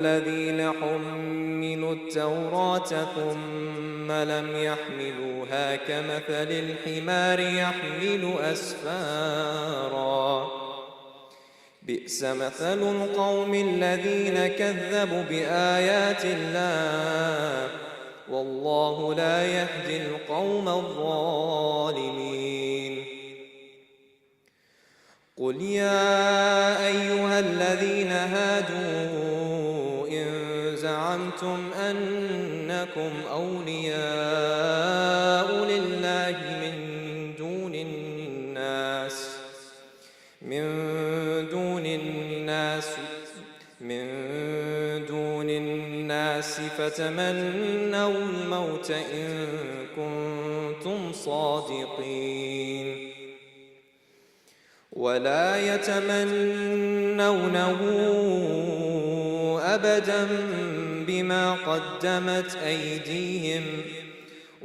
الذين حملوا التوراة ثم لم يحملوها كمثل الحمار يحمل أسفارا بئس مثل القوم الذين كذبوا بآيات الله والله لا يهدي القوم الظالمين. قل يا أيها الذين هادوا إن زعمتم أنكم أولياء لله من دون الناس فتمنوا الموت إن كنتم صادقين ولا يتمنونه أبدا بما قدمت أيديهم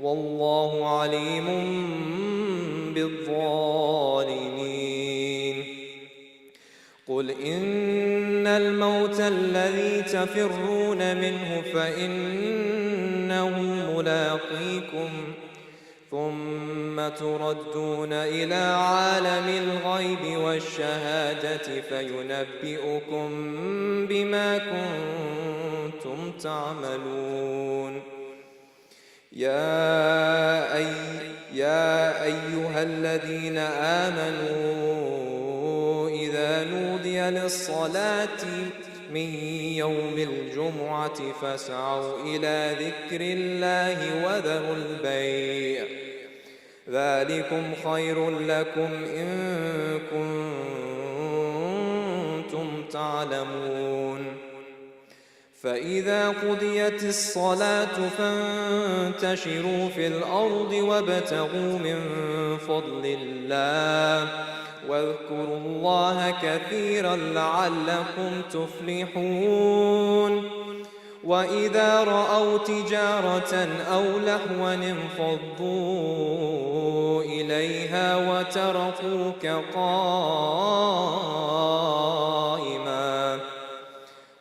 والله عليم بالظالمين. قل إن الموت الذي تفرون منه فإنه ملاقيكم ثم تردون إلى عالم الغيب والشهادة فينبئكم بما كنتم تعملون. يا أيها الذين آمنوا إذا نودي للصلاة من يوم الجمعة فاسعوا إلى ذكر الله وذروا البيع ذلكم خير لكم إن كنتم تعلمون. فإذا قضيت الصلاة فانتشروا في الأرض وابتغوا من فضل الله واذكروا الله كثيرا لعلكم تفلحون. وإذا رأوا تجارة أو لهوا انفضوا إليها وتركوك قائما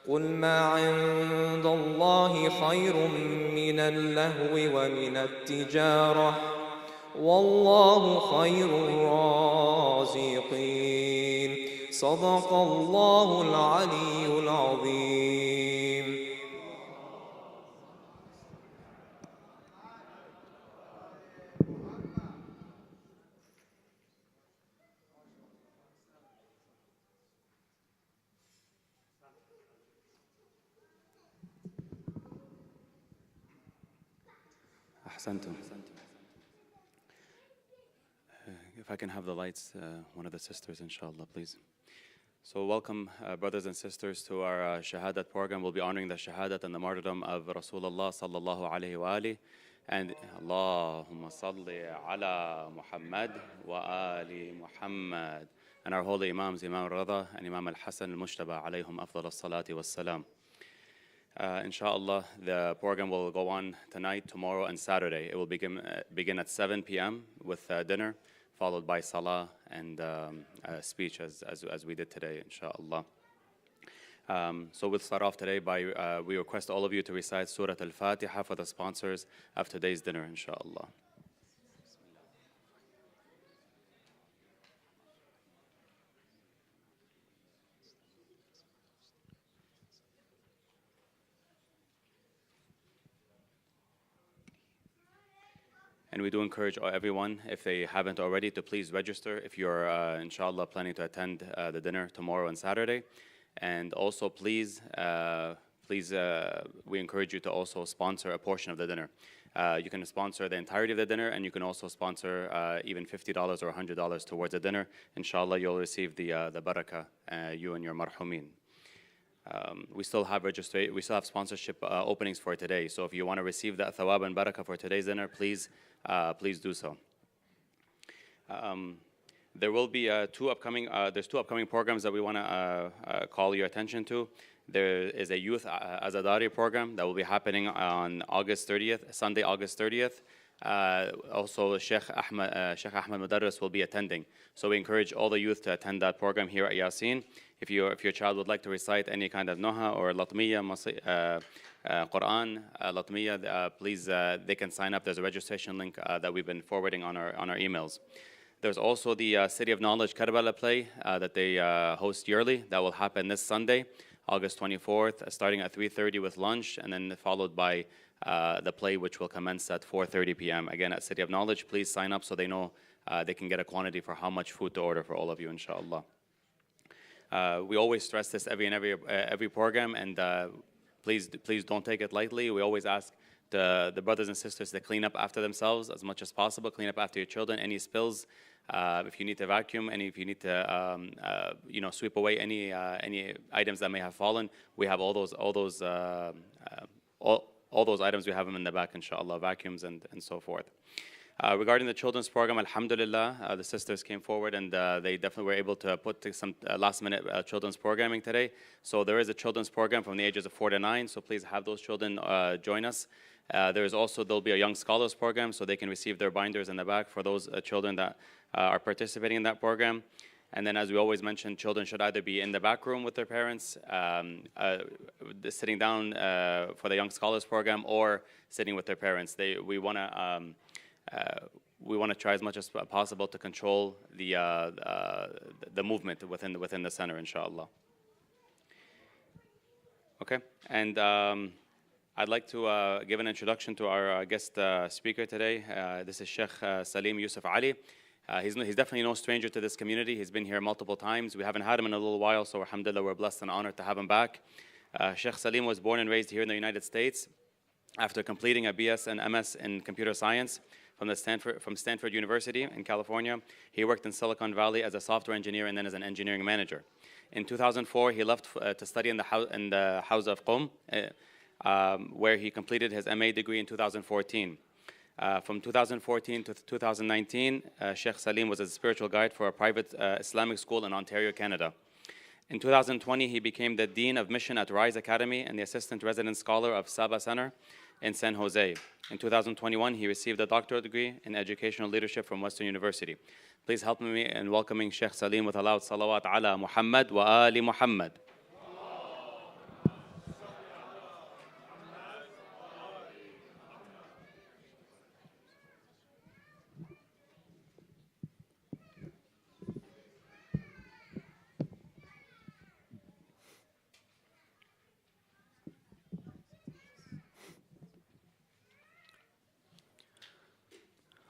قل ما عند الله خير من اللهو ومن التجارة والله خير الرازقين. صدق الله العلي العظيم. أحسنتم. If I can have the lights, one of the sisters, inshallah, please. So welcome, brothers and sisters, to our Shahadat program. We'll be honoring the Shahadat and the martyrdom of Rasulullah sallallahu alayhi wa alihi. And Allahumma salli ala Muhammad wa ali Muhammad. And our holy Imams, Imam Rada and Imam Al-Hasan Al-Mushtaba, alayhum afdal as-salati was-salam. Inshallah, the program will go on tonight, tomorrow, and Saturday. It will begin at 7 p.m. with dinner, followed by salah and speech as we did today, inshallah. So we'll start off today by, we request all of you to recite Surah Al-Fatiha for the sponsors of today's dinner, inshallah. And we do encourage everyone, if they haven't already, to please register if you're, inshallah, planning to attend the dinner tomorrow and Saturday. And also, please, we encourage you to also sponsor a portion of the dinner. You can sponsor the entirety of the dinner, and you can also sponsor even $50 or $100 towards the dinner. Inshallah, you'll receive the barakah, you and your marhumin. We still have sponsorship openings for today. So if you want to receive that thawab and barakah for today's dinner, please do so. There will be there's two upcoming programs that we want to call your attention to. There is a youth Azadari program that will be happening on August 30th, Sunday, August 30th, Also, Sheikh Ahmed Mudarris will be attending. So we encourage all the youth to attend that program here at Yasin. If your child would like to recite any kind of Noha or Latmiya, Quran, Latmiya, please, they can sign up. There's a registration link that we've been forwarding on our emails. There's also the City of Knowledge Karbala play that they host yearly. That will happen this Sunday, August 24th, starting at 3:30 with lunch, and then followed by the play, which will commence at 4:30 p.m. Again, at City of Knowledge, please sign up so they know they can get a quantity for how much food to order for all of you, inshallah. We always stress this every program, and please don't take it lightly. We always ask the brothers and sisters to clean up after themselves as much as possible. Clean up after your children. Any spills, if you need to vacuum, if you need to sweep away any items that may have fallen, we have all those items. We have them in the back, inshallah, vacuums and so forth. Regarding the children's program, alhamdulillah, the sisters came forward and they definitely were able to put some last-minute children's programming today. So there is a children's program from the ages of 4 to 9, so please have those children join us. There'll be a Young Scholars program, so they can receive their binders in the back for those children that are participating in that program. And then, as we always mention, children should either be in the back room with their parents, sitting down for the Young Scholars program, or sitting with their parents. We want to try as much as possible to control the movement within the center, inshallah. Okay, and I'd like to give an introduction to our guest speaker today. This is Sheikh Salim Yusuf Ali. He's definitely no stranger to this community. He's been here multiple times. We haven't had him in a little while, so alhamdulillah, we're blessed and honored to have him back. Sheikh Salim was born and raised here in the United States. After completing a BS and MS in computer science from Stanford University in California, he worked in Silicon Valley as a software engineer and then as an engineering manager. In 2004, he left to study in the House of Qom, where he completed his MA degree in 2014. From 2014 to 2019, Sheikh Salim was a spiritual guide for a private Islamic school in Ontario, Canada. In 2020, he became the Dean of Mission at Rise Academy and the Assistant Resident Scholar of Saba Center in San Jose. In 2021, he received a doctorate degree in educational leadership from Western University. Please help me in welcoming Sheikh Salim with a loud salawat ala Muhammad wa ali Muhammad.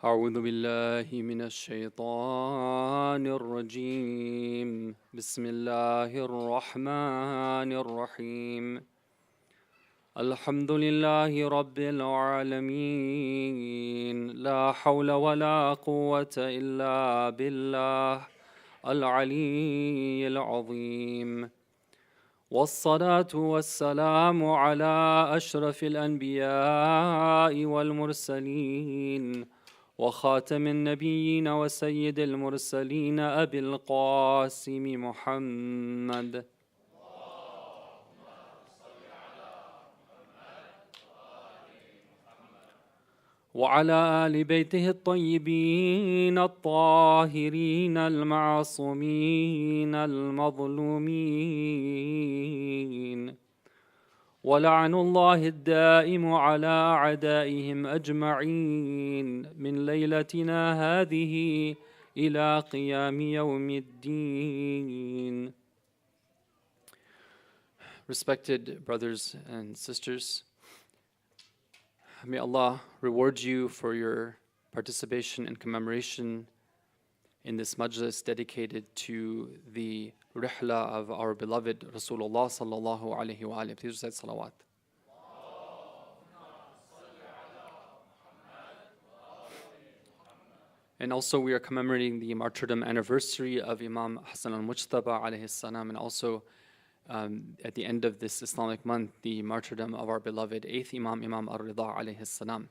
أعوذ بالله من الشيطان الرجيم بسم الله الرحمن الرحيم الحمد لله رب العالمين لا حول ولا قوة إلا بالله العلي العظيم والصلاة والسلام على أشرف الأنبياء والمرسلين وخاتم النبيين وسيد المرسلين أبي القاسم محمد وعلى آل بيته الطيبين الطاهرين المعصومين المظلومين ولعن الله الدائم على أعدائهم أجمعين من ليلتنا هذه إلى قيام يوم الدين. Respected brothers and sisters, may Allah reward you for your participation and commemoration in this majlis dedicated to the rihla of our beloved Rasulullah sallallahu alayhi wa alayhi. Please recite salawat. And also we are commemorating the martyrdom anniversary of Imam Hassan al-Mujtaba alayhi salam, and also at the end of this Islamic month, the martyrdom of our beloved 8th Imam, Imam al-Rida alayhi salam.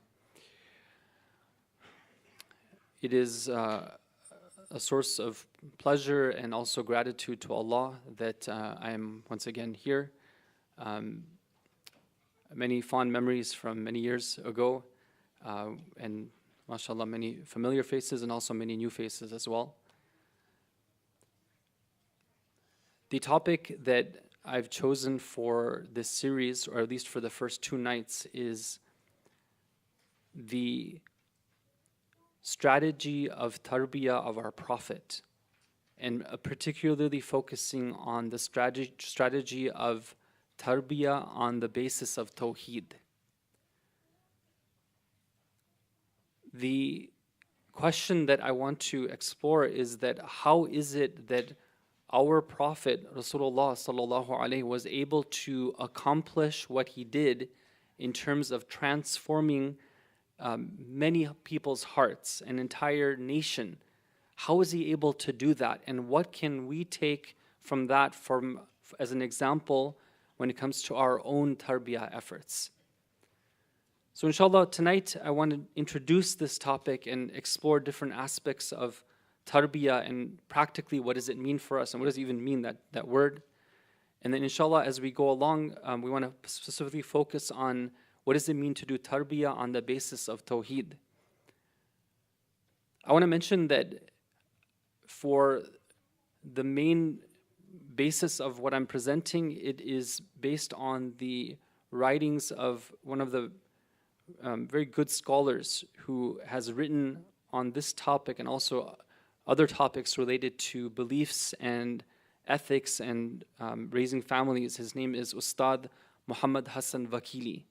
It is a source of pleasure and also gratitude to Allah that I am once again here. Many fond memories from many years ago, and MashaAllah, many familiar faces and also many new faces as well. The topic that I've chosen for this series, or at least for the first 2 nights, is the strategy of tarbiyah of our Prophet, and particularly focusing on the strategy of tarbiyah on the basis of Tawheed. The question that I want to explore is that how is it that our Prophet Rasulullah sallallahu alaihi was able to accomplish what he did in terms of transforming many people's hearts, an entire nation? How is he able to do that? And what can we take from that as an example when it comes to our own tarbiyah efforts? So inshallah, tonight I want to introduce this topic and explore different aspects of tarbiyah and practically what does it mean for us and what does it even mean, that word. And then inshallah, as we go along, we want to specifically focus on what does it mean to do tarbiyah on the basis of Tawheed. I want to mention that for the main basis of what I'm presenting, it is based on the writings of one of the very good scholars who has written on this topic and also other topics related to beliefs and ethics and raising families. His name is Ustad Muhammad Hassan Vakili.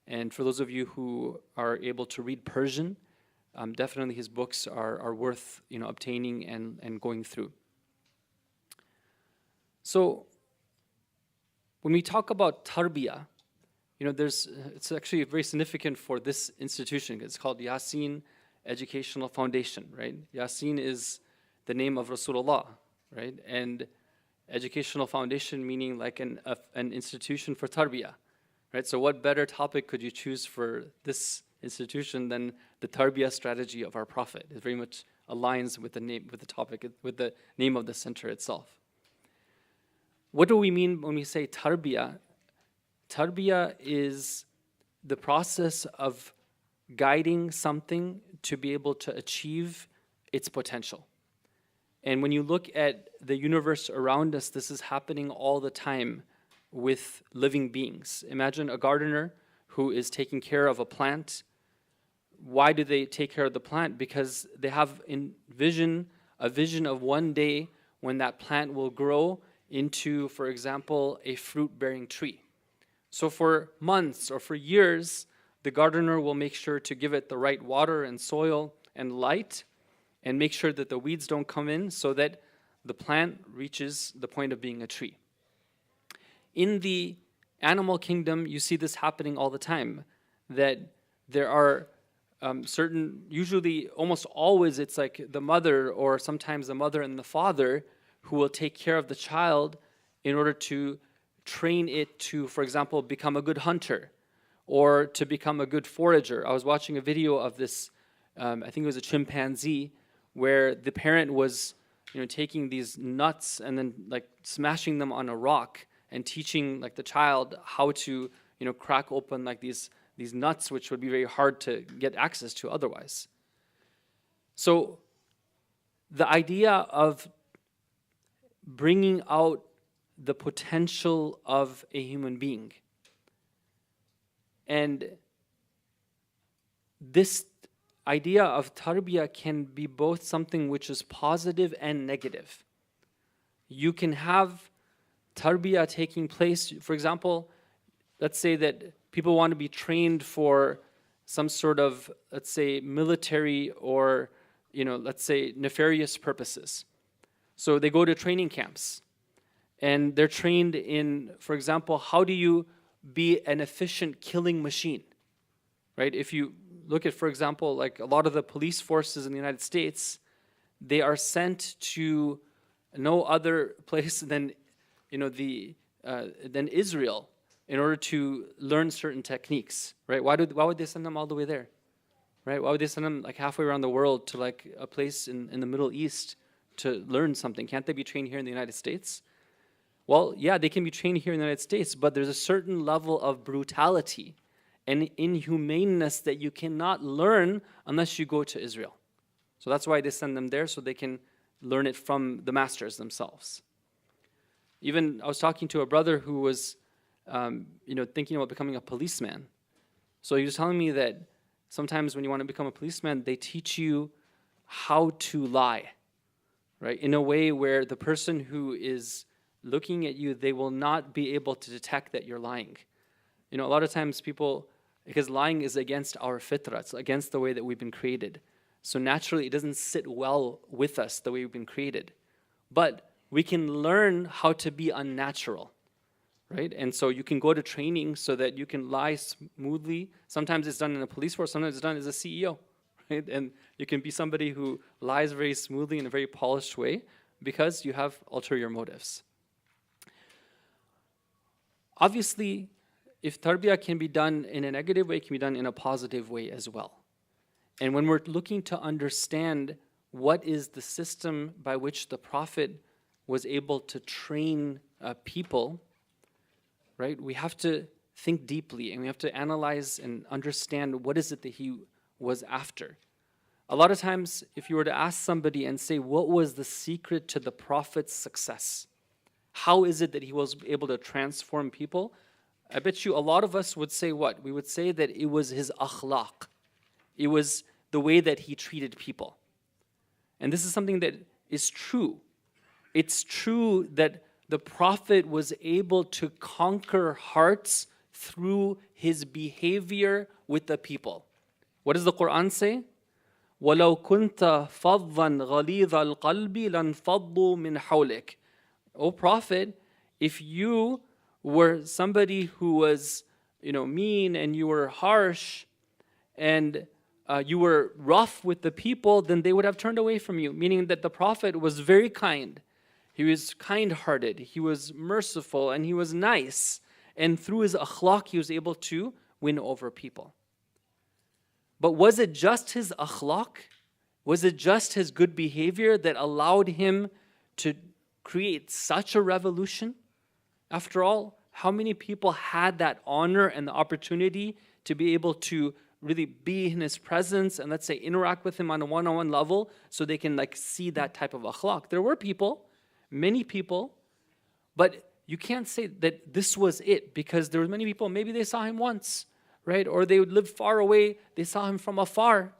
And for those of you who are able to read Persian, definitely his books are worth obtaining and going through. So when we talk about tarbiyah, it's actually very significant for this institution. It's called Yasin Educational Foundation, right? Yasin is the name of Rasulullah, right? And Educational Foundation meaning like an institution for tarbiyah, right? So what better topic could you choose for this institution than the tarbiyah strategy of our Prophet? It very much aligns with the name, with the topic, with the name of the center itself. What do we mean when we say tarbiyah? Tarbiyah is the process of guiding something to be able to achieve its potential. And when you look at the universe around us, this is happening all the time with living beings. Imagine a gardener who is taking care of a plant. Why do they take care of the plant? Because they have a vision of one day when that plant will grow into, for example, a fruit-bearing tree. So for months or for years, the gardener will make sure to give it the right water and soil and light and make sure that the weeds don't come in so that the plant reaches the point of being a tree. In the animal kingdom, you see this happening all the time, that there are usually almost always it's like the mother or sometimes the mother and the father who will take care of the child in order to train it to, for example, become a good hunter or to become a good forager. I was watching a video of this, I think it was a chimpanzee, where the parent was taking these nuts and then like smashing them on a rock and teaching like the child how to crack open like these nuts, which would be very hard to get access to otherwise. So the idea of bringing out the potential of a human being. And this idea of tarbiyah can be both something which is positive and negative. You can have tarbiyah taking place, for example, let's say that people want to be trained for some sort of, let's say, military or, let's say, nefarious purposes. So they go to training camps. And they're trained in, for example, how do you be an efficient killing machine, right? If you look at, for example, like a lot of the police forces in the United States, they are sent to no other place than, than Israel in order to learn certain techniques, right? Why would they send them all the way there, right? Why would they send them like halfway around the world to like a place in the Middle East to learn something? Can't they be trained here in the United States? Well, yeah, they can be trained here in the United States, but there's a certain level of brutality and inhumaneness that you cannot learn unless you go to Israel. So that's why they send them there, so they can learn it from the masters themselves. Even I was talking to a brother who was thinking about becoming a policeman. So he was telling me that sometimes when you want to become a policeman, they teach you how to lie, right? In a way where the person who is looking at you, they will not be able to detect that you're lying. A lot of times people, because lying is against our fitra, it's against the way that we've been created. So naturally, it doesn't sit well with us the way we've been created. But we can learn how to be unnatural, right? And so you can go to training so that you can lie smoothly. Sometimes it's done in a police force, sometimes it's done as a CEO, right? And you can be somebody who lies very smoothly in a very polished way because you have ulterior motives. Obviously, if tarbiyah can be done in a negative way, it can be done in a positive way as well. And when we're looking to understand what is the system by which the Prophet was able to train people, right, we have to think deeply and we have to analyze and understand what is it that he was after. A lot of times, if you were to ask somebody and say, what was the secret to the Prophet's success? How is it that he was able to transform people? I bet you a lot of us would say what? We would say that it was his akhlaq. It was the way that he treated people. And this is something that is true. It's true that the Prophet was able to conquer hearts through his behavior with the people. What does the Quran say? وَلَوْ كُنْتَ فَضًّا غَلِيظَ الْقَلْبِ لَانْفَضُّوا مِنْ حَوْلِكَ. O Prophet, if you were somebody who was, mean and you were harsh and you were rough with the people, then they would have turned away from you. Meaning that the Prophet was very kind. He was kind-hearted. He was merciful and he was nice. And through his akhlaq, he was able to win over people. But was it just his akhlaq? Was it just his good behavior that allowed him to create such a revolution? After all, how many people had that honor and the opportunity to be able to really be in his presence and, let's say, interact with him on a one-on-one level so they can see that type of akhlaq? There were people, many people, but you can't say that this was it, because there were many people, maybe they saw him once, right? Or they would live far away, they saw him from afar,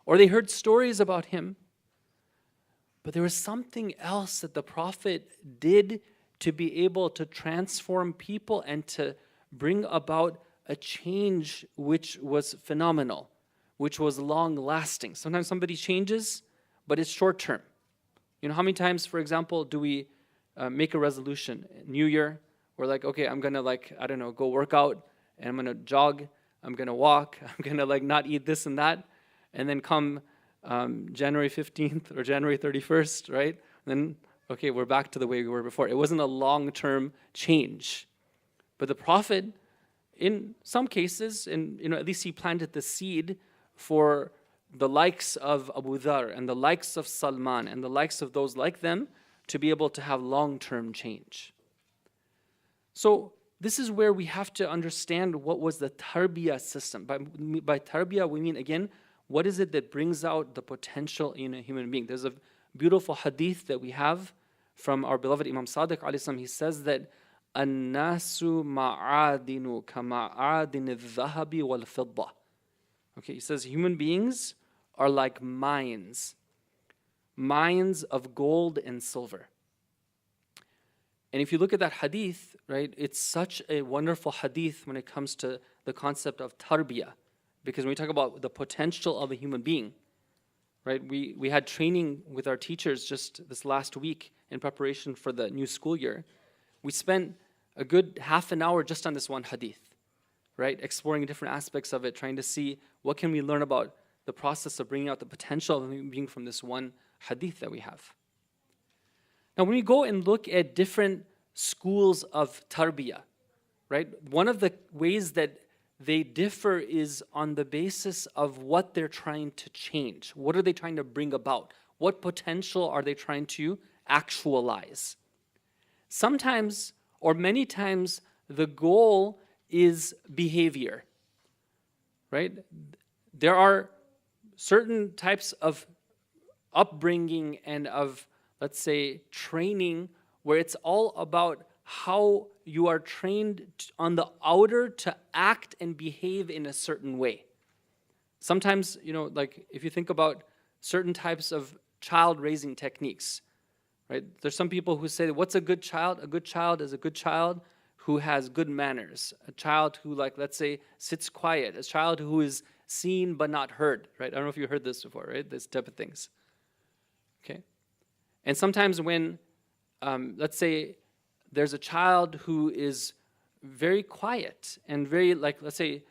or they heard stories about him. But there was something else that the Prophet did to be able to transform people and to bring about a change which was phenomenal, which was long-lasting. Sometimes somebody changes, but it's short-term. How many times, for example, do we make a resolution? New Year, we're like, okay, I'm going to, go work out, and I'm going to jog, I'm going to walk, I'm going to not eat this and that, and then come January 15th or January 31st, right? Then, okay, we're back to the way we were before. It wasn't a long-term change. But the Prophet, in some cases, at least he planted the seed for the likes of Abu Dhar and the likes of Salman and the likes of those like them to be able to have long-term change. So this is where we have to understand what was the tarbiyah system. By tarbiyah, we mean, again, what is it that brings out the potential in a human being? There's a beautiful hadith that we have from our beloved Imam Sadiq alayhi salam. He says that النَّاسُ مَعَادِنُ كَمَعَادِنِ الذَّهَبِ وَالْفِضَّةِ. Okay, he says human beings are like mines of gold and silver. And if you look at that hadith, right, it's such a wonderful hadith when it comes to the concept of tarbiyah. Because when we talk about the potential of a human being, right, we had training with our teachers just this last week in preparation for the new school year. We spent a good half an hour just on this one hadith, right, exploring different aspects of it, trying to see what can we learn about the process of bringing out the potential of a human being from this one hadith that we have. Now, when we go and look at different schools of tarbiyah, right, one of the ways that they differ is on the basis of what they're trying to change. What are they trying to bring about? What potential are they trying to actualize? Sometimes, or many times, the goal is behavior, right? There are certain types of upbringing and of, let's say, training where it's all about how you are trained on the outer to act and behave in a certain way. Sometimes, like if you think about certain types of child raising techniques, right? There's some people who say, what's a good child? A good child is a good child who has good manners, a child who, like, let's say, sits quiet, a child who is seen but not heard, right? I don't know if you heard this before, right? This type of things, okay? And sometimes when, let's say, there's a child who is very quiet and very, like, let's say,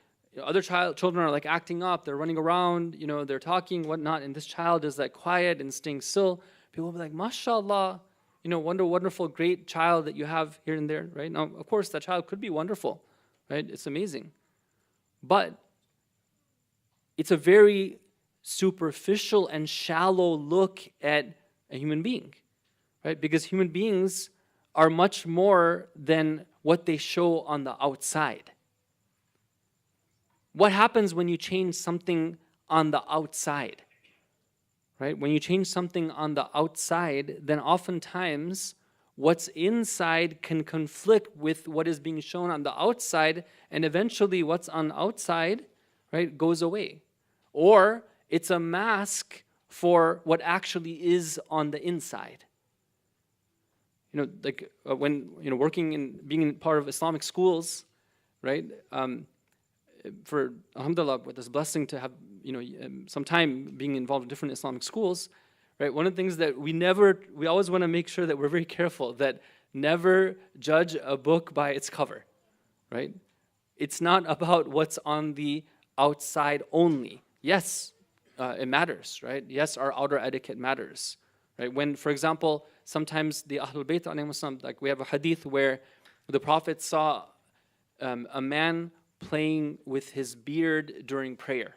other children are like acting up, they're running around, they're talking, whatnot, and this child is like quiet and staying still. People will be like, mashallah, wonderful, great child that you have here and there, right? Now, of course, that child could be wonderful, right? It's amazing. But it's a very superficial and shallow look at a human being, right? Because human beings are much more than what they show on the outside. What happens when you change something on the outside? Right? When you change something on the outside, then oftentimes what's inside can conflict with what is being shown on the outside, and eventually what's on the outside, right, goes away. Or it's a mask for what actually is on the inside. Like when working in being in part of Islamic schools, right? For alhamdulillah, with this blessing to have some time being involved in different Islamic schools, right? One of the things that we always want to make sure that we're very careful that never judge a book by its cover, right? It's not about what's on the outside only. Yes, it matters, right? Yes, our outer etiquette matters, right? When, for example, sometimes the Ahlul Bayt, like we have a hadith where the Prophet saw a man playing with his beard during prayer,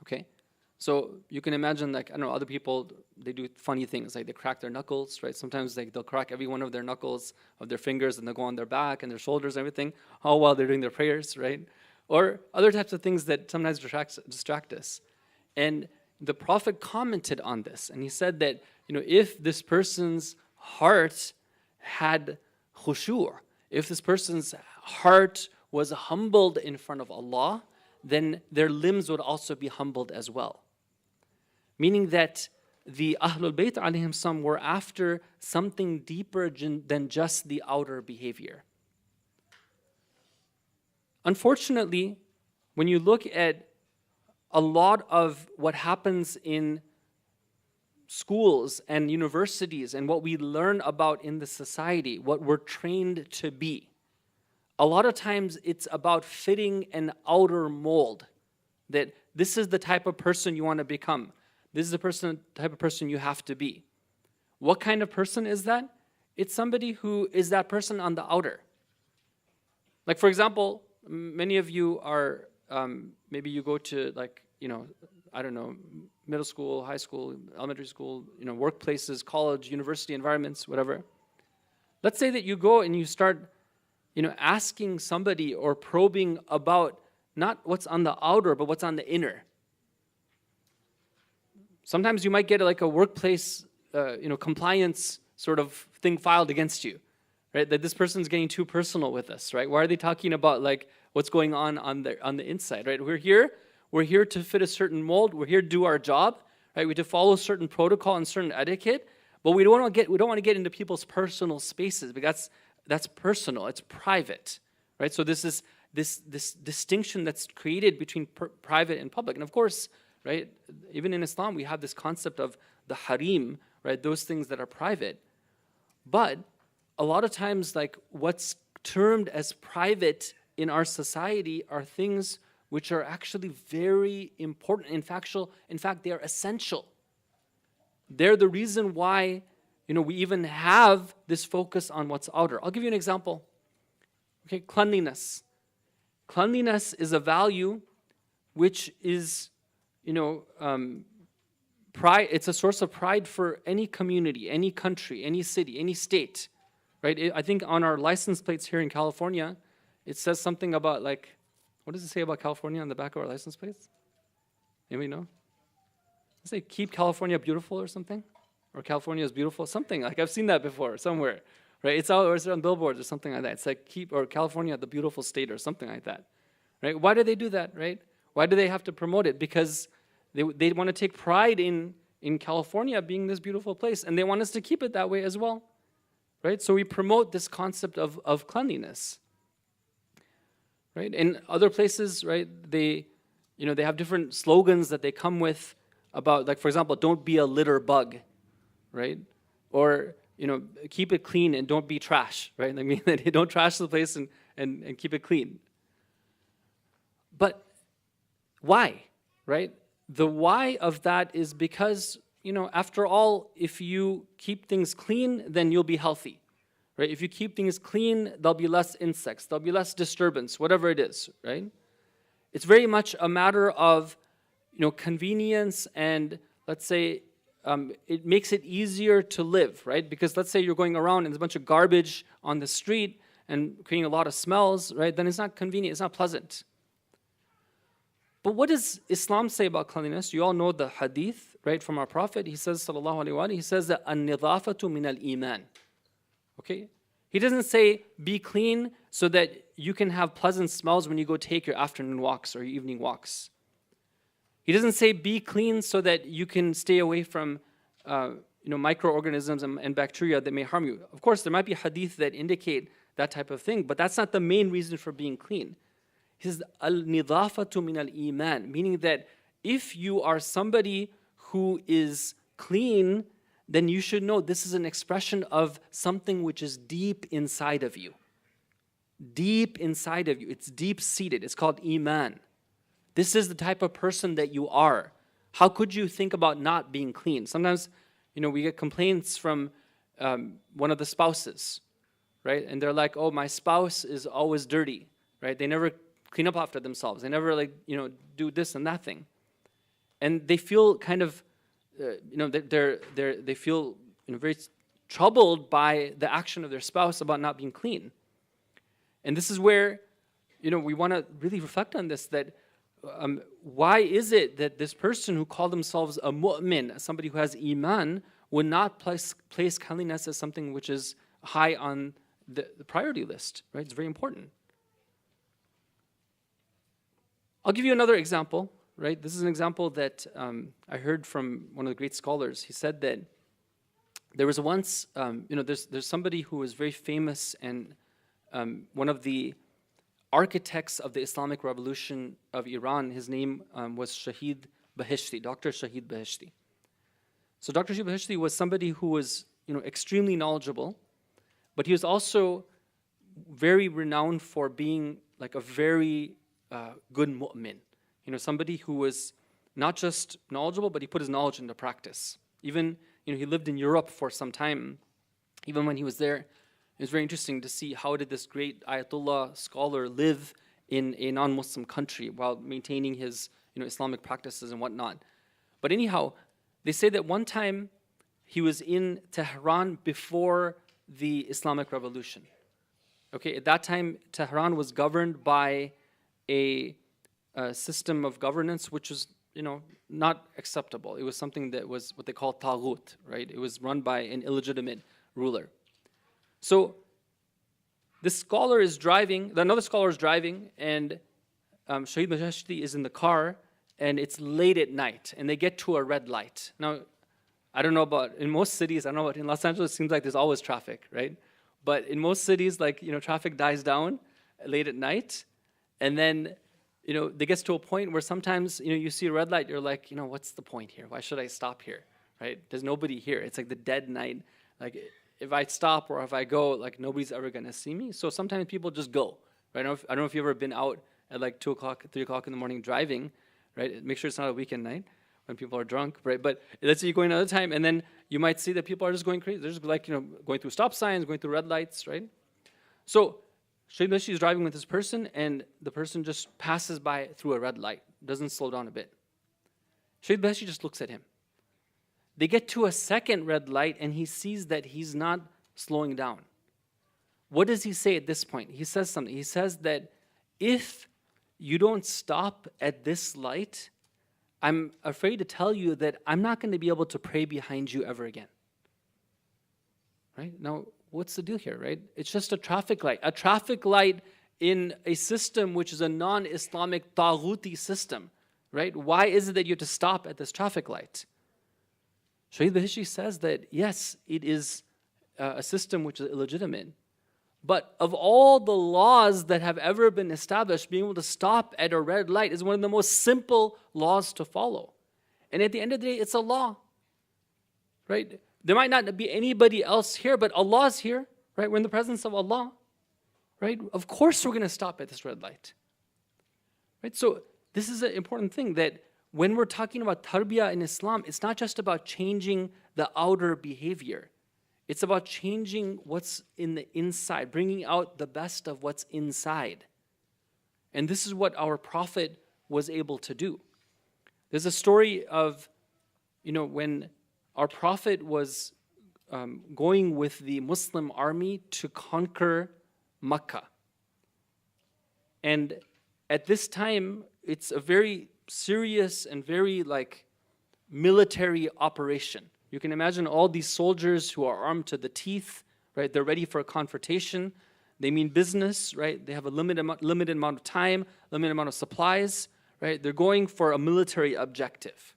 okay? So you can imagine, like, I don't know, other people, they do funny things, like they crack their knuckles, right? Sometimes they'll crack every one of their knuckles of their fingers and they'll go on their back and their shoulders and everything, all while they're doing their prayers, right? Or other types of things that sometimes distract us. And the Prophet commented on this, and he said that, if this person's heart had khushu', if this person's heart was humbled in front of Allah, then their limbs would also be humbled as well. Meaning that the Ahlul Bayt alayhim salam were after something deeper than just the outer behavior. Unfortunately, when you look at a lot of what happens in schools and universities and what we learn about in the society, what we're trained to be, a lot of times it's about fitting an outer mold, that this is the type of person you want to become. This is the type of person you have to be. What kind of person is that? It's somebody who is that person on the outer. Like, for example, many of you are, maybe you go to, like, I don't know, middle school, high school, elementary school, workplaces, college, university environments, whatever. Let's say that you go and you start asking somebody or probing about not what's on the outer, but what's on the inner. Sometimes you might get like a workplace, compliance sort of thing filed against you, right? That this person's getting too personal with us, right? Why are they talking about like what's going on the inside, right? We're here to fit a certain mold. We're here to do our job, right? We have to follow certain protocol and certain etiquette, but we don't want to get into people's personal spaces because that's personal. It's private, right? So this is this distinction that's created between private and public, and of course, right? Even in Islam, we have this concept of the harim, right? Those things that are private. But a lot of times, like what's termed as private in our society are things which are actually very important. In fact, they are essential. They're the reason why, we even have this focus on what's outer. I'll give you an example. Okay, cleanliness. Cleanliness is a value which is, pride. It's a source of pride for any community, any country, any city, any state, right? I think on our license plates here in California, it says something about like What does it say about California on the back of our license plates? Anybody know? Does it say keep California beautiful or something? Or California is beautiful, something like I've seen that before somewhere, right? It's out or it's on billboards or something like that. It's like keep or California the beautiful state or something like that, right? Why do they do that, right? Why do they have to promote it? Because they want to take pride in California being this beautiful place, and they want us to keep it that way as well, right? So we promote this concept of cleanliness, right? In other places, right, they have different slogans that they come with about, like for example, don't be a litter bug, right? Or keep it clean and don't be trash, right? I mean, don't trash the place and keep it clean. But why, right? The why of that is because, after all, if you keep things clean, then you'll be healthy, right? If you keep things clean, there'll be less insects, there'll be less disturbance, whatever it is, right? It's very much a matter of, convenience and, let's say, it makes it easier to live, right? Because let's say you're going around and there's a bunch of garbage on the street and creating a lot of smells, right? Then it's not convenient, it's not pleasant. But what does Islam say about cleanliness? You all know the hadith, right, from our Prophet. He says, sallallahu alaihi wa sallam, he says that an-nidhafatu min al-iman. Okay? He doesn't say be clean so that you can have pleasant smells when you go take your afternoon walks or your evening walks. He doesn't say be clean so that you can stay away from microorganisms and bacteria that may harm you. Of course, there might be hadith that indicate that type of thing, but that's not the main reason for being clean. He says, al-nidhafatu min al-iman, meaning that if you are somebody who is clean, then you should know this is an expression of something which is deep inside of you. Deep inside of you. It's deep-seated. It's called iman. This is the type of person that you are. How could you think about not being clean? Sometimes, we get complaints from one of the spouses, right? And they're like, oh, my spouse is always dirty, right? They never clean up after themselves. They never do this and that thing. And they feel kind of, they feel very troubled by the action of their spouse about not being clean. And this is where, we want to really reflect on this, that why is it that this person who called themselves a mu'min, somebody who has iman, would not place cleanliness as something which is high on the priority list, right? It's very important. I'll give you another example, right? This is an example that I heard from one of the great scholars. He said that there was once, there's somebody who was very famous and one of the architects of the Islamic Revolution of Iran. His name was Shahid Bahishti, Dr. Shahid Bahishti. So Dr. Shahid Bahishti was somebody who was, extremely knowledgeable, but he was also very renowned for being like a very good mu'min. Somebody who was not just knowledgeable, but he put his knowledge into practice. Even, he lived in Europe for some time. Even when he was there, it was very interesting to see how did this great Ayatollah scholar live in a non-Muslim country while maintaining his Islamic practices and whatnot. But anyhow, they say that one time he was in Tehran before the Islamic Revolution. Okay, at that time, Tehran was governed by a system of governance which was, not acceptable. It was something that was what they call taghut, right? It was run by an illegitimate ruler. So this scholar is driving, another scholar is driving, and Shahid Bahishti is in the car, and it's late at night, and they get to a red light. Now, I don't know about, in most cities, I don't know about, in Los Angeles, it seems like there's always traffic, right? But in most cities, traffic dies down late at night, and then, it gets to a point where sometimes, you see a red light, you're like, what's the point here? Why should I stop here, right? There's nobody here. It's like the dead night. Like, if I stop or if I go, like nobody's ever gonna see me. So sometimes people just go, right? I don't know if you've ever been out at like 2 o'clock, 3 o'clock in the morning driving, right? Make sure it's not a weekend night when people are drunk, right? But let's say you're going another time, and then you might see that people are just going crazy. They're just like, going through stop signs, going through red lights, right? So Shahid Bahishti is driving with this person, and the person just passes by through a red light, doesn't slow down a bit. Shahid Bahishti just looks at him. They get to a second red light, and he sees that he's not slowing down. What does he say at this point? He says something. He says that if you don't stop at this light, I'm afraid to tell you that I'm not going to be able to pray behind you ever again. Right? Now, what's the deal here, right? It's just a traffic light. A traffic light in a system which is a non-Islamic taghuti system, right? Why is it that you have to stop at this traffic light? Shaheed Bahishi says that, yes, it is a system which is illegitimate. But of all the laws that have ever been established, being able to stop at a red light is one of the most simple laws to follow. And at the end of the day, it's a law, right? There might not be anybody else here, but Allah's here, right? We're in the presence of Allah, right? Of course we're going to stop at this red light, right? So this is an important thing, that when we're talking about tarbiyah in Islam, it's not just about changing the outer behavior. It's about changing what's in the inside, bringing out the best of what's inside. And this is what our Prophet was able to do. There's a story of, when our Prophet was going with the Muslim army to conquer Makkah. And at this time, it's a very serious and very military operation. You can imagine all these soldiers who are armed to the teeth, right? They're ready for a confrontation. They mean business, right? They have a limited amount of time, limited amount of supplies, right? They're going for a military objective.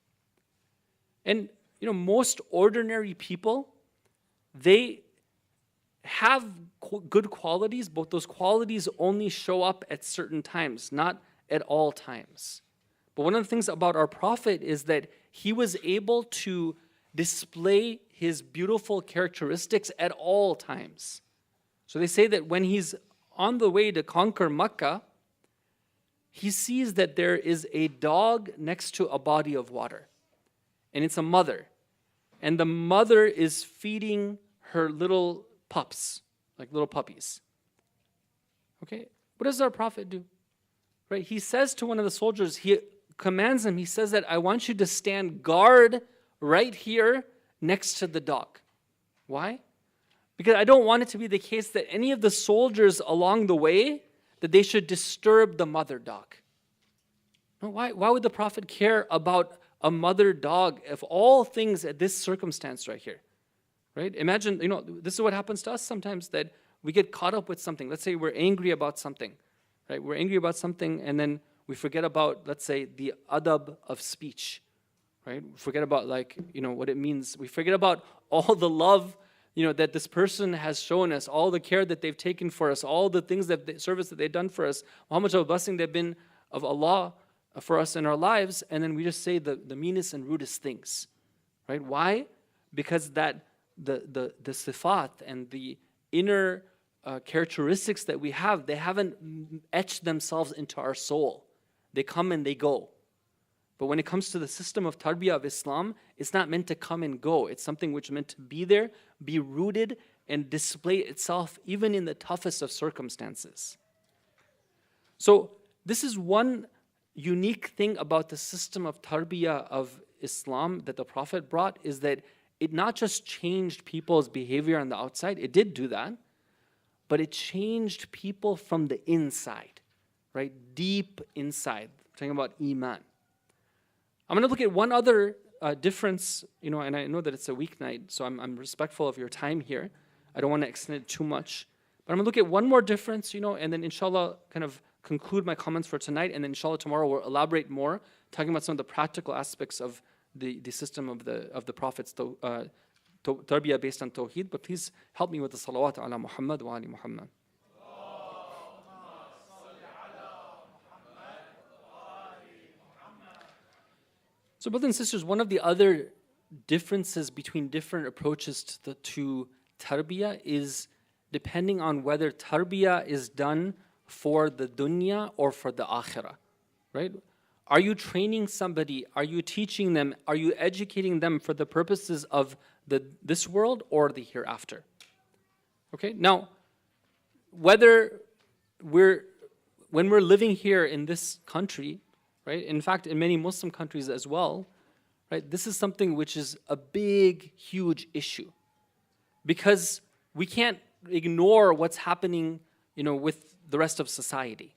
And, most ordinary people, they have good qualities, but those qualities only show up at certain times, not at all times. But one of the things about our Prophet is that he was able to display his beautiful characteristics at all times. So they say that when he's on the way to conquer Makkah, he sees that there is a dog next to a body of water. And it's a mother. And the mother is feeding her little pups, like little puppies. Okay, what does our Prophet do? Right, he says to one of the soldiers, he commands him, he says that I want you to stand guard right here next to the dog. Why? Because I don't want it to be the case that any of the soldiers along the way, that they should disturb the mother dog. No, why would the Prophet care about a mother dog of all things at this circumstance right here? Right? Imagine, this is what happens to us sometimes, that we get caught up with something. Let's say we're angry about something, right? We're angry about something and then we forget about, let's say, the adab of speech. Right? We forget about what it means. We forget about all the love, that this person has shown us, all the care that they've taken for us, all the things service that they've done for us, how much of a blessing they've been of Allah for us in our lives, and then we just say the meanest and rudest things. Right? Why? Because that the sifat and the inner characteristics that we have, they haven't etched themselves into our soul. They come and they go. But when it comes to the system of tarbiyah of Islam, it's not meant to come and go. It's something which is meant to be there, be rooted, and display itself even in the toughest of circumstances. So this is one unique thing about the system of tarbiyah of Islam that the Prophet brought, is that it not just changed people's behavior on the outside, it did do that, but it changed people from the inside, right? Deep inside. We're talking about Iman. I'm going to look at one other difference, and I know that it's a weeknight, so I'm respectful of your time here. I don't want to extend it too much. But I'm going to look at one more difference, and then inshallah kind of conclude my comments for tonight, and then inshallah tomorrow we'll elaborate more, talking about some of the practical aspects of the system of the Prophet's tarbiyah based on Tawheed. But please help me with the salawat ala Muhammad wa ali Muhammad. So brothers and sisters, one of the other differences between different approaches to tarbiyah is depending on whether tarbiyah is done for the dunya or for the akhirah, right? Are you training somebody? Are you teaching them? Are you educating them for the purposes of this world or the hereafter? Okay, now, when we're living here in this country, right? In fact, in many Muslim countries as well, right? This is something which is a big, huge issue, because we can't ignore what's happening, with the rest of society.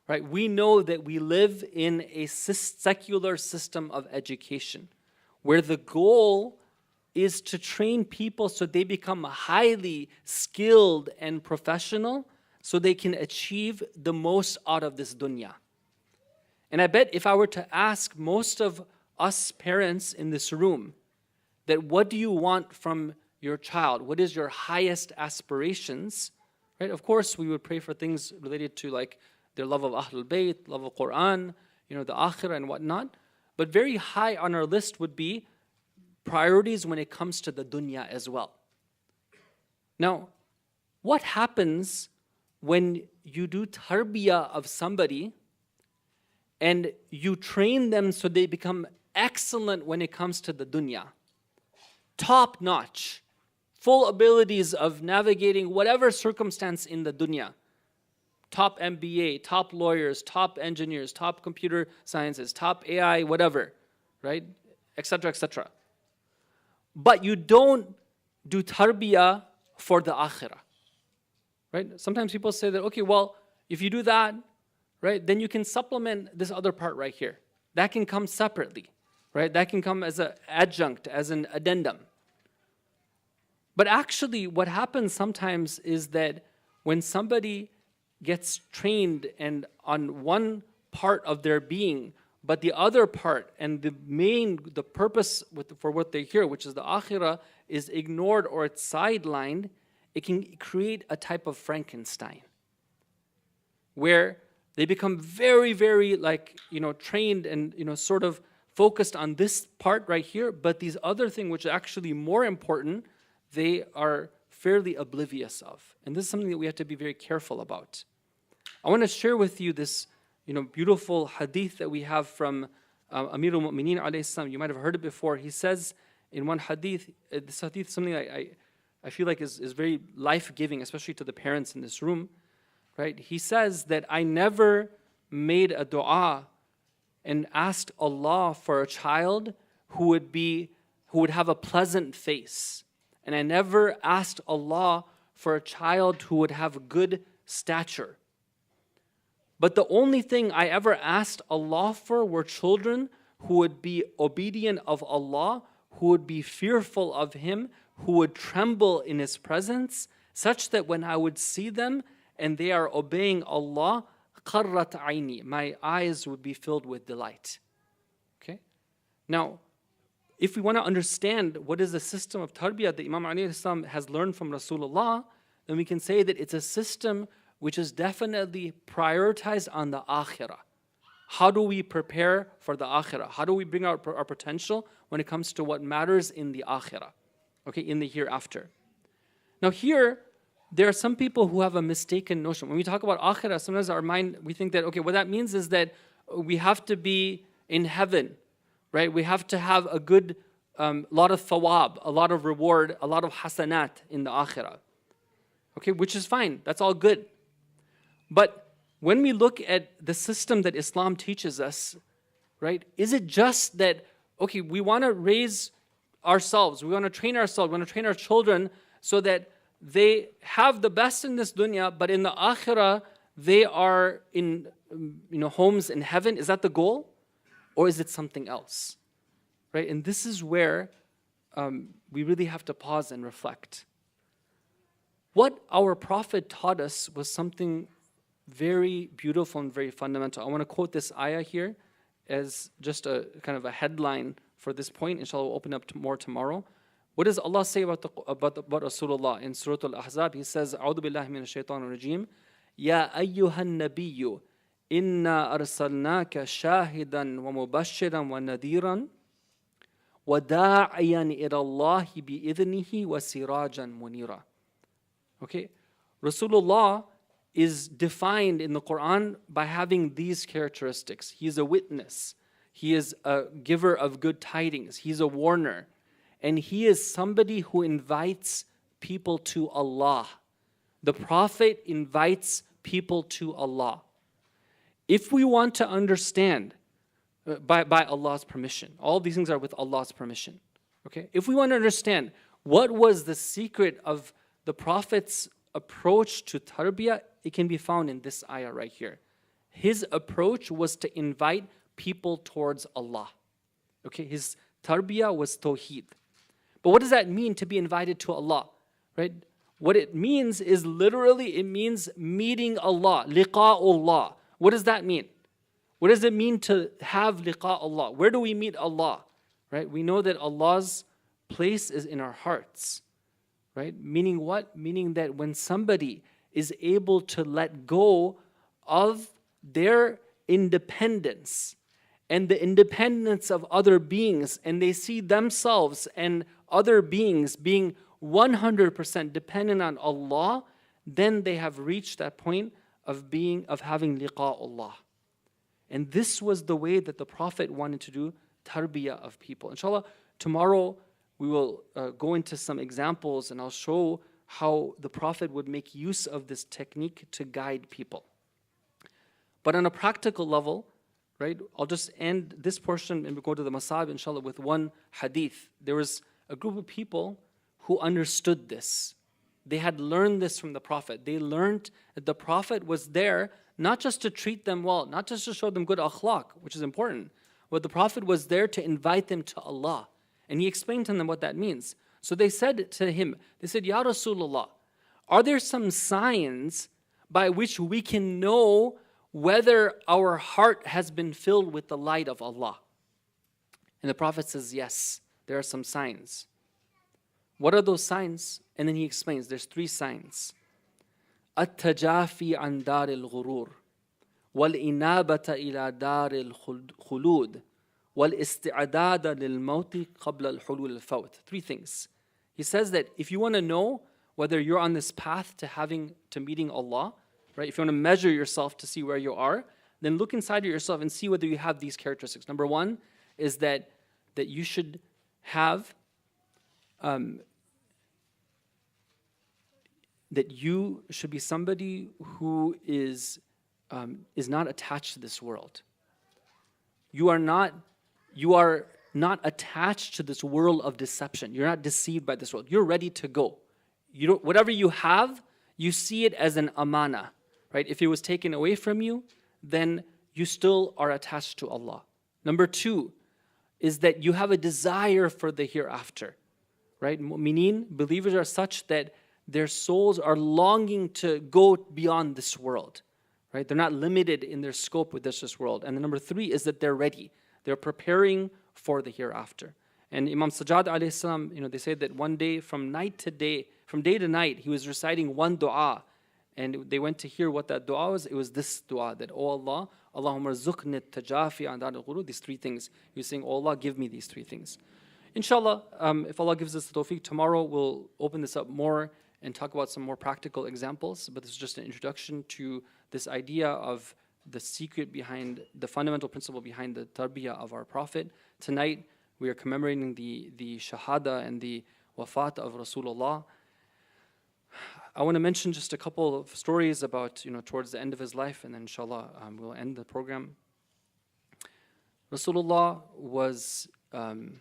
right? We know that we live in a secular system of education where the goal is to train people so they become highly skilled and professional so they can achieve the most out of this dunya. And I bet if I were to ask most of us parents in this room that what do you want from your child? What is your highest aspirations? Right? Of course, we would pray for things related to like their love of Ahlul Bayt, love of Quran, the Akhirah and whatnot. But very high on our list would be priorities when it comes to the dunya as well. Now, what happens when you do tarbiyah of somebody and you train them so they become excellent when it comes to the dunya? Top notch, full abilities of navigating whatever circumstance in the dunya. Top MBA, top lawyers, top engineers, top computer sciences, top AI, whatever, right? Etc., etc. But you don't do tarbiyah for the akhirah, right? Sometimes people say that, okay, well, if you do that, right, then you can supplement this other part right here. That can come separately, right? That can come as an adjunct, as an addendum. But actually, what happens sometimes is that when somebody gets trained and on one part of their being, but the other part and the purpose for what they hear, which is the akhirah, is ignored or it's sidelined, it can create a type of Frankenstein where they become very, very trained and sort of focused on this part right here, but these other things which are actually more important, they are fairly oblivious of. And this is something that we have to be very careful about. I want to share with you this beautiful hadith that we have from Amir al-Mu'mineen alayhi salam. You might have heard it before. He says in one hadith, this hadith is something I feel like is very life-giving, especially to the parents in this room, right? He says that I never made a dua and asked Allah for a child who would have a pleasant face. And I never asked Allah for a child who would have good stature. But the only thing I ever asked Allah for were children who would be obedient of Allah, who would be fearful of Him, who would tremble in His presence, such that when I would see them and they are obeying Allah, qarrat aini, my eyes would be filled with delight. Okay? Now, if we want to understand what is the system of tarbiyah that Imam Ali has learned from Rasulullah, then we can say that it's a system which is definitely prioritized on the akhirah. How do we prepare for the akhirah? How do we bring out our potential when it comes to what matters in the akhirah? Okay, in the hereafter. Now here, there are some people who have a mistaken notion. When we talk about akhirah, sometimes our mind, we think that, okay, what that means is that we have to be in heaven, right? We have to have a good lot of thawab, a lot of reward, a lot of hasanat in the akhirah. Okay, which is fine. That's all good. But when we look at the system that Islam teaches us, right, is it just that, okay, we want to raise ourselves, we want to train ourselves, we want to train our children so that they have the best in this dunya, but in the akhirah, they are in homes in heaven? Is that the goal? Or is it something else? Right? And this is where we really have to pause and reflect. What our Prophet taught us was something very beautiful and very fundamental. I want to quote this ayah here as just a kind of a headline for this point. Inshallah, we'll open up more tomorrow. What does Allah say about Rasulullah? In Surah Al-Ahzab, He says, أعوذ بالله من الشيطان الرجيم يا أيها النبي إنا أرسلناك شاهدا ومبشرا ونذيرا وداعيا إلى الله بإذنه وسراجا منيرا. Okay, Rasulullah is defined in the Quran by having these characteristics. He is a witness. He is a giver of good tidings. He's a warner. And he is somebody who invites people to Allah. The Prophet invites people to Allah. If we want to understand, by Allah's permission, all these things are with Allah's permission. Okay? If we want to understand what was the secret of the Prophet's approach to tarbiyah, it can be found in this ayah right here. his approach was to invite people towards Allah. Okay, his tarbiyah was tawheed. But what does that mean to be invited to Allah? Right? What it means is literally, it means meeting Allah, liqa'ullah. What does that mean? What does it mean to have liqa'ullah? Where do we meet Allah? Right? We know that Allah's place is in our hearts. Right? Meaning what? Meaning that when somebody is able to let go of their independence and the independence of other beings, and they see themselves and other beings being 100% dependent on Allah, then they have reached that point of having liqa'ullah. And this was the way that the Prophet wanted to do tarbiyah of people. Inshallah, tomorrow we will go into some examples, and I'll show how the Prophet would make use of this technique to guide people. But on a practical level, right, I'll just end this portion and we'll go to the masab, inshallah, with one hadith. There was a group of people who understood this. They had learned this from the Prophet. They learned that the Prophet was there not just to treat them well, not just to show them good akhlaq, which is important, but the Prophet was there to invite them to Allah. And he explained to them what that means. So they said to him, they said, Ya Rasulullah, are there some signs by which we can know whether our heart has been filled with the light of Allah? And the Prophet says, yes, there are some signs. What are those signs? And then he explains, there's 3 signs. التجافي عن دار الغرور والإنابة إلى دار الخلود والاستعداد للموت قبل الحلول الفوت. 3 things. He says that if you want to know whether you're on this path to meeting Allah, right? If you want to measure yourself to see where you are, then look inside of yourself and see whether you have these characteristics. Number 1 is that you should have that you should be somebody who is not attached to this world. You are not attached to this world of deception. You're not deceived by this world. You're ready to go. Whatever you have, you see it as an amana, right? If it was taken away from you, then you still are attached to Allah. Number 2 is that you have a desire for the hereafter, right? Mu'mineen, believers are such that their souls are longing to go beyond this world, right? They're not limited in their scope with this world. And the number 3 is that they're ready. They're preparing for the hereafter. And Imam Sajjad alayhi salam, they say that one day from day to night, he was reciting one dua. And they went to hear what that dua was. It was this dua, that, oh Allah, Allahumma rzuqni tajafi an dar al-ghurur, these 3 things. He was saying, oh Allah, give me these 3 things. Inshallah, if Allah gives us the tawfiq, tomorrow we'll open this up more and talk about some more practical examples. But this is just an introduction to this idea of the secret behind, the fundamental principle behind the tarbiyah of our Prophet. Tonight, we are commemorating the shahada and the wafat of Rasulullah. I want to mention just a couple of stories about, towards the end of his life, and then inshallah, we'll end the program. Rasulullah was rahmatun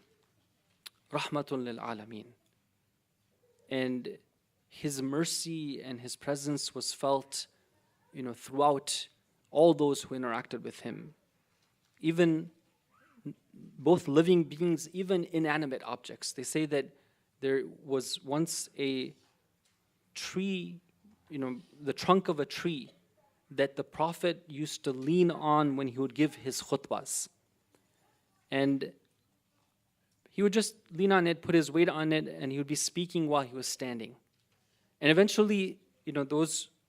lil alameen. And his mercy and his presence was felt, throughout all those who interacted with him. Even both living beings, even inanimate objects. They say that there was once a tree, the trunk of a tree that the Prophet used to lean on when he would give his khutbahs. And he would just lean on it, put his weight on it, and he would be speaking while he was standing. And eventually,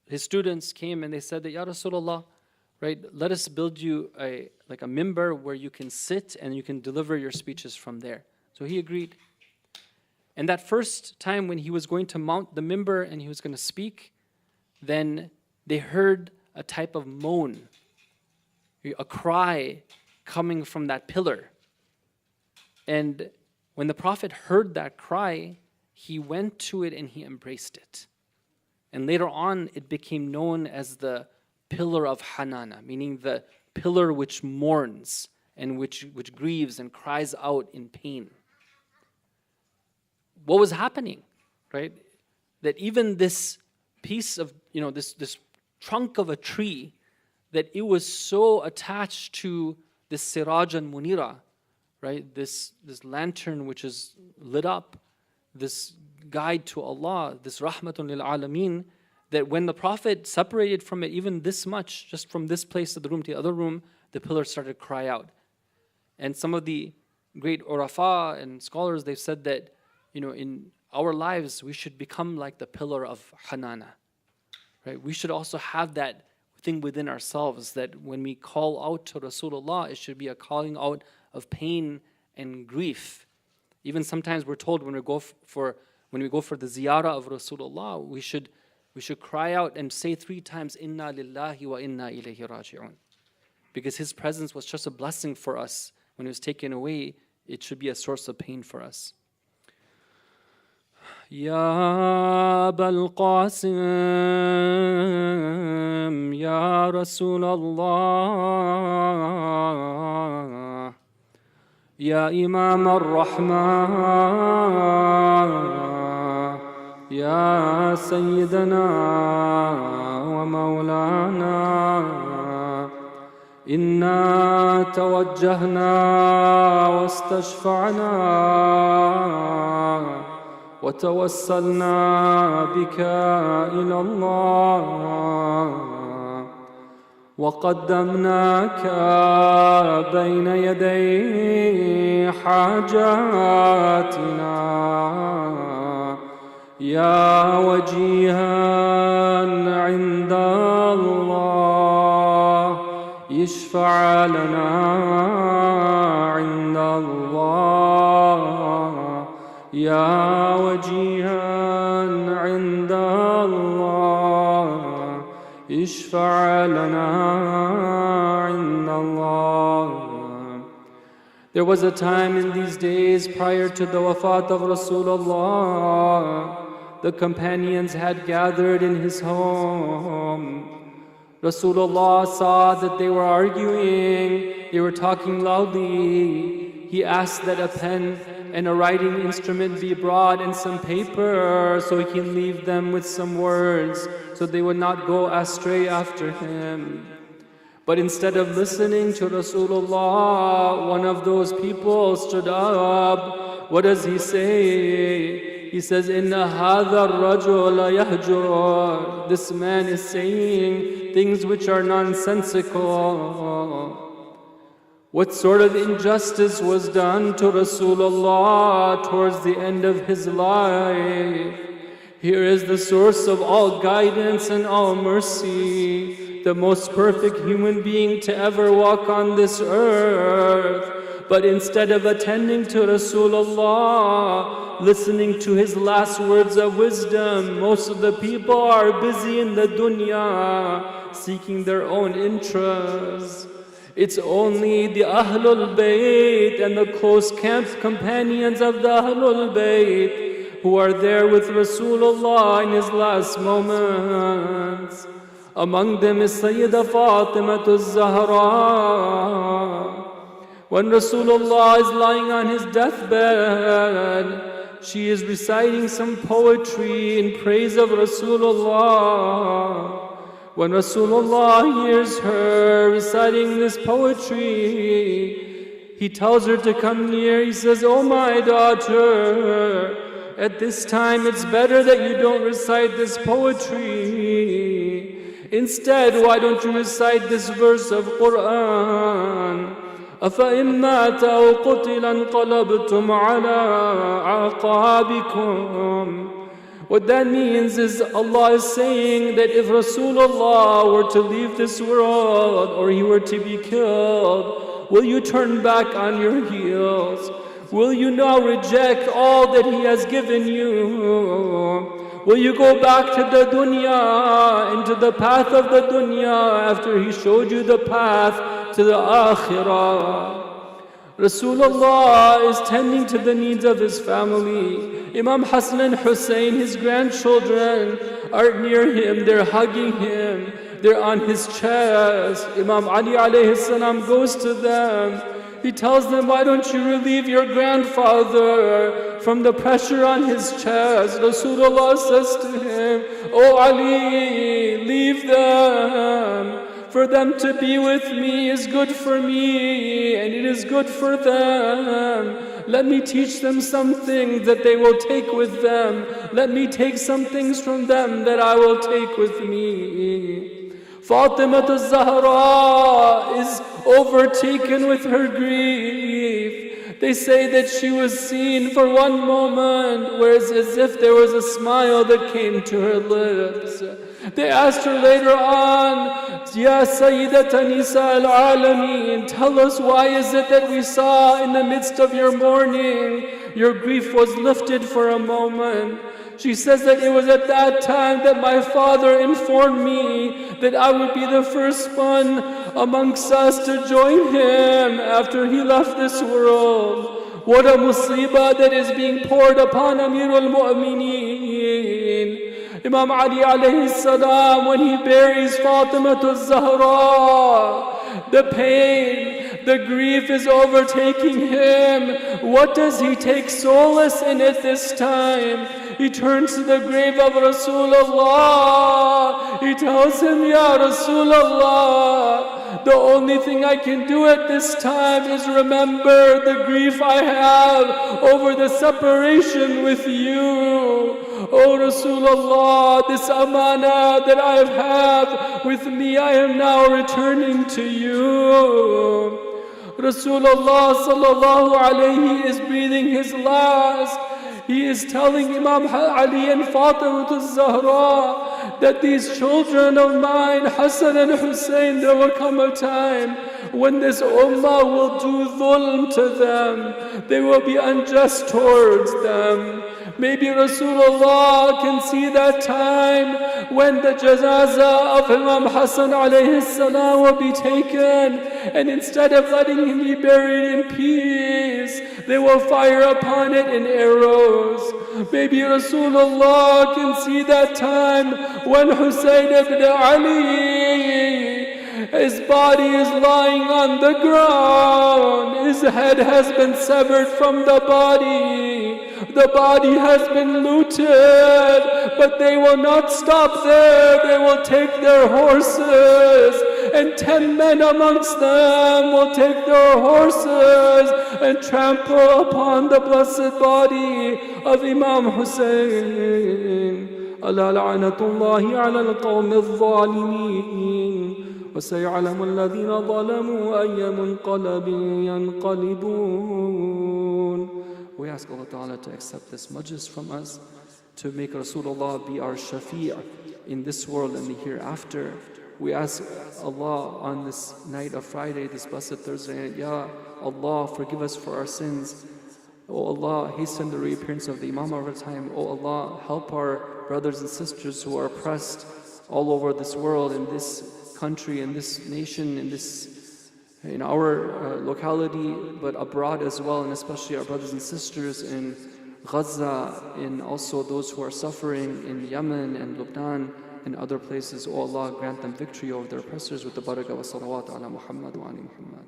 his students came and they said that, Ya Rasulullah, right, let us build you a mimbar where you can sit and you can deliver your speeches from there. So he agreed. And that first time when he was going to mount the mimbar and he was going to speak, then they heard a type of moan, a cry coming from that pillar. And when the Prophet heard that cry, he went to it and he embraced it. And later on, it became known as the pillar of Hanana, meaning the pillar which mourns and which grieves and cries out in pain. What was happening, right? That even this piece of, this trunk of a tree that it was so attached to this siraj and munira, right? This lantern which is lit up, this guide to Allah, this rahmatun lil alameen, that when the Prophet separated from it even this much, just from this place to the room to the other room, the pillar started to cry out. And some of the great urafa and scholars, they've said that, in our lives, we should become like the pillar of hanana, right? We should also have that thing within ourselves that when we call out to Rasulullah, it should be a calling out of pain and grief. Even sometimes we're told when we go for the ziyarah of Rasulullah, we should cry out and say 3 times, Inna lillahi wa inna ilayhi raji'un. Because His presence was just a blessing for us. When it was taken away, it should be a source of pain for us. Ya Abul Qasim, Ya Rasulallah, Ya Imam al-Rahman, Ya Sayyidana wa Mawlana, إنا توجهنا واستشفعنا وتوسلنا بك إلى الله وقدمناك بين يدي حاجاتنا يا وجيها عند الله اشفع لنا عند الله يا وجيها عند الله اشفع لنا عند الله. There was a time in these days prior to the wafat of Rasulullah, the companions had gathered in his home. Rasulullah saw that they were arguing, they were talking loudly. He asked that a pen and a writing instrument be brought and some paper so he can leave them with some words so they would not go astray after him. But instead of listening to Rasulullah, one of those people stood up. What does he say? He says, Inna hadha ar-rajula yahjur. This man is saying things which are nonsensical. What sort of injustice was done to Rasulullah towards the end of his life? Here is the source of all guidance and all mercy, the most perfect human being to ever walk on this earth. But instead of attending to Rasulullah, listening to his last words of wisdom, most of the people are busy in the dunya, seeking their own interests. It's only the Ahlul Bayt and the close companions of the Ahlul Bayt who are there with Rasulullah in his last moments. Among them is Sayyida Fatimatu Zahra. When Rasulullah is lying on his deathbed, she is reciting some poetry in praise of Rasulullah. When Rasulullah hears her reciting this poetry, he tells her to come near. He says, "Oh my daughter, at this time it's better that you don't recite this poetry. Instead, why don't you recite this verse of Quran? أَفَإِن مَّاتَ أَوْ قُتِلَ انقَلَبْتُمْ عَلَىٰ أَعْقَابِكُمْ." What that means is Allah is saying that if Rasulullah were to leave this world or he were to be killed, will you turn back on your heels? Will you now reject all that He has given you? Will you go back to the dunya, into the path of the dunya after He showed you the path to the akhirah? Rasulullah is tending to the needs of his family. Imam Hassan and Hussein, his grandchildren, are near him, they're hugging him, they're on his chest. Imam Ali alayhi salam goes to them. He tells them, why don't you relieve your grandfather from the pressure on his chest? Rasulullah says to him, Oh Ali, leave them. For them to be with me is good for me, and it is good for them. Let me teach them some things that they will take with them. Let me take some things from them that I will take with me. Fatima al-Zahra is overtaken with her grief. They say that she was seen for one moment, whereas as if there was a smile that came to her lips. They asked her later on, Ya Sayyidata Nisa al-Alameen, tell us, why is it that we saw in the midst of your mourning, your grief was lifted for a moment? She says that it was at that time that my father informed me that I would be the first one amongst us to join him after he left this world. What a musibah that is being poured upon Amirul Mu'mineen. Imam Ali alayhi salam, when he buries Fatima al-Zahra, the pain, the grief is overtaking him. What does he take solace in at this time? He turns to the grave of Rasulullah. He tells him, Ya Rasulullah, the only thing I can do at this time is remember the grief I have over the separation with you. Oh Rasulullah, this amana that I have with me, I am now returning to you. Rasulullah sallallahu alayhi is breathing his last. He is telling Imam Ali and Fatima al-Zahra that these children of mine, Hassan and Hussein, there will come a time when this ummah will do dhulm to them. They will be unjust towards them. Maybe Rasulullah can see that time when the janazah of Imam Hassan alayhi salam will be taken, and instead of letting him be buried in peace, they will fire upon it in arrows. Maybe Rasulullah can see that time when Hussein ibn Ali, his body is lying on the ground. His head has been severed from the body. The body has been looted, but they will not stop there. They will take their horses, and 10 men amongst them will take their horses and trample upon the blessed body of Imam Hussein. ألا لعنة الله على القوم الظالمين وسيعلم الذين ظلموا أي منقلب ينقلبون. We ask Allah Ta'ala to accept this majlis from us, to make Rasulullah be our shafi' in this world and the hereafter. We ask Allah on this night of Friday, this blessed Thursday night, Ya Allah, forgive us for our sins. Oh Allah, hasten the reappearance of the Imam of our time. Oh Allah, help our brothers and sisters who are oppressed all over this world, in this country, in this nation, in our locality, but abroad as well, and especially our brothers and sisters in Gaza, and also those who are suffering in Yemen and Lebanon and other places. Oh Allah, grant them victory over their oppressors with the barakah wa salawat ala Muhammad wa ali Muhammad.